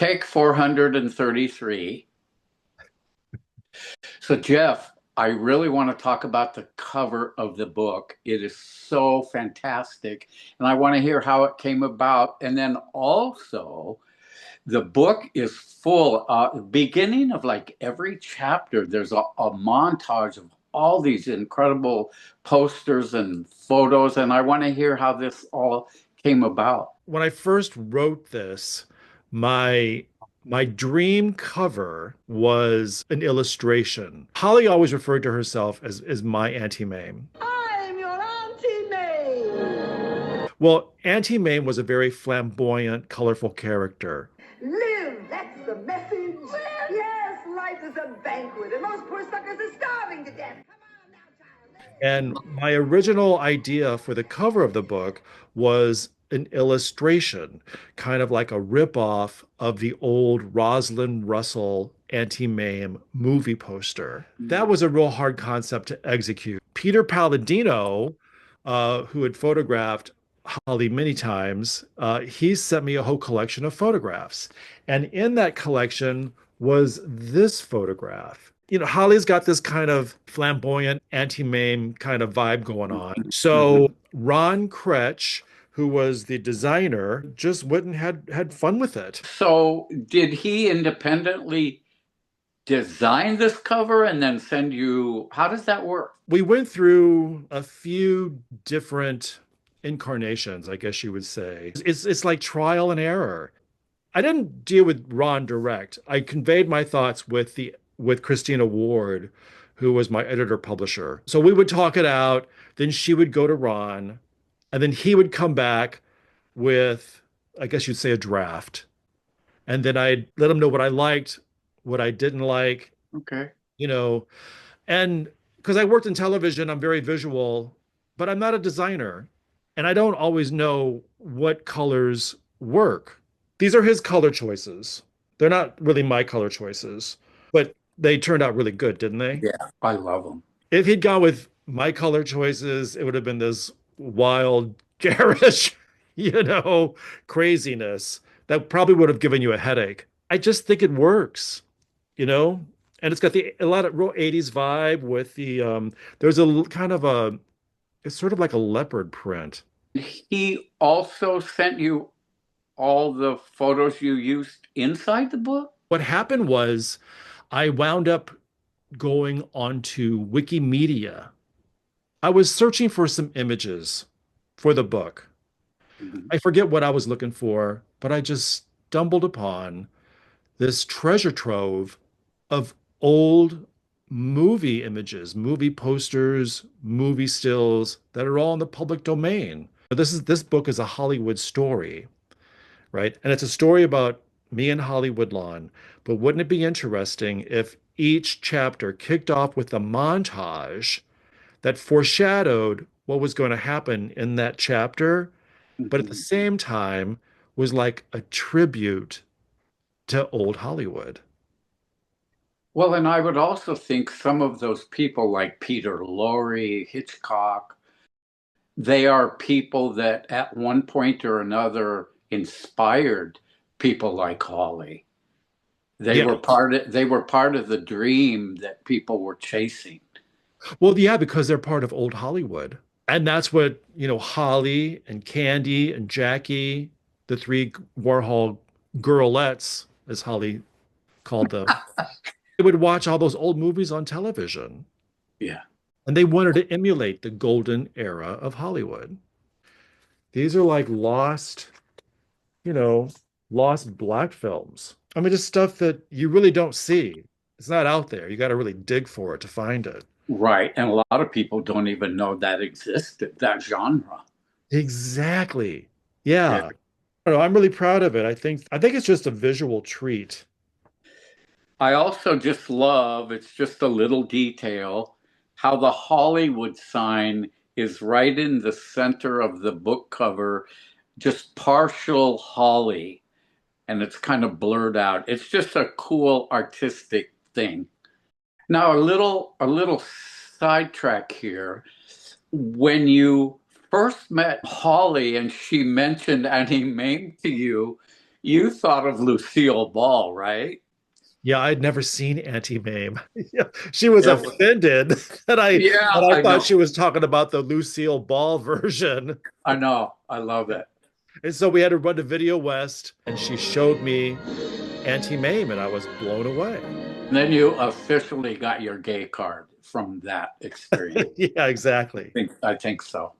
Take 433. So, Jeff, I really want to talk about the cover of the book. It is so fantastic. And I want to hear how it came about. And then also, the book is full, beginning of like every chapter, there's a montage of all these incredible posters and photos. And I want to hear how this all came about. When I first wrote this, my my dream cover was an illustration. Holly always referred to herself as my Auntie Mame. I'm your Auntie May. Well, Auntie Mame was a very flamboyant, colorful character. Live, that's the message. Live? Yes, life is a banquet, and those poor suckers are starving to death. Come on now, child. And my original idea for the cover of the book was an illustration, kind of like a ripoff of the old Rosalind Russell Auntie Mame movie poster. That was a real hard concept to execute. Peter Palladino, who had photographed Holly many times, he sent me a whole collection of photographs. And in that collection was this photograph. Holly's got this kind of flamboyant anti-mame kind of vibe going on. Mhm. So Ron Kretsch, who was the designer, just went and had fun with it. So, did he independently design this cover and then send you? How does that work? We went through a few different incarnations, I guess you would say. It's like trial and error. I didn't deal with Ron direct. I conveyed my thoughts with Christina Ward, who was my editor publisher. So we would talk it out, then she would go to Ron, and then he would come back with, I guess you'd say, a draft. And then I'd let him know what I liked, what I didn't like, Okay. you know, and because I worked in television, I'm very visual, but I'm not a designer. And I don't always know what colors work. These are his color choices. They're not really my color choices, but they turned out really good, didn't they? Yeah, I love them. If he'd gone with my color choices, it would have been this wild, garish, you know, craziness that probably would have given you a headache. I just think it works, you know? And it's got a lot of real 80s vibe with there's kind of it's sort of like a leopard print. He also sent you all the photos you used inside the book? What happened was I wound up going onto Wikimedia. I was searching for some images for the book. Mhm. I forget what I was looking for, but I just stumbled upon this treasure trove of old movie images, movie posters, movie stills that are all in the public domain. This book is a Hollywood story, right? And it's a story about me and Holly Woodlawn. But wouldn't it be interesting if each chapter kicked off with a montage that foreshadowed what was going to happen in that chapter, but at the Mhm. same time was like a tribute to old Hollywood? Well, and I would also think some of those people like Peter Lorre, Hitchcock, they are people that at one point or another inspired people like Holly. Yeah. They were part of the dream that people were chasing. Well, yeah, because they're part of old Hollywood. And that's what, Holly and Candy and Jackie, the three Warhol girlettes, as Holly called them, they would watch all those old movies on television. Yeah. And they wanted to emulate the golden era of Hollywood. These are like you know, lost black films. I mean, just stuff that you really don't see. It's not out there. You got to really dig for it to find it. Right. And a lot of people don't even know that existed, that genre. Exactly. Yeah. Yeah. I don't know, I'm really proud of it. I think it's just a visual treat. I also just love, it's just a little detail, how the Hollywood sign is right in the center of the book cover, just partial holly, and it's kind of blurred out. It's just a cool artistic thing. Now, a little sidetrack here. When you first met Holly and she mentioned Annie Mame to you, You thought of Lucille Ball, right? Yeah, I'd never seen Auntie Mame. Yeah, she was It was, offended yeah, that I I thought know. she was talking about the Lucille Ball version. I know. I love it. And so we had to run to Video West, and she showed me Auntie Mame, and I was blown away. And then you officially got your gay card from that experience. Yeah, exactly. I think so.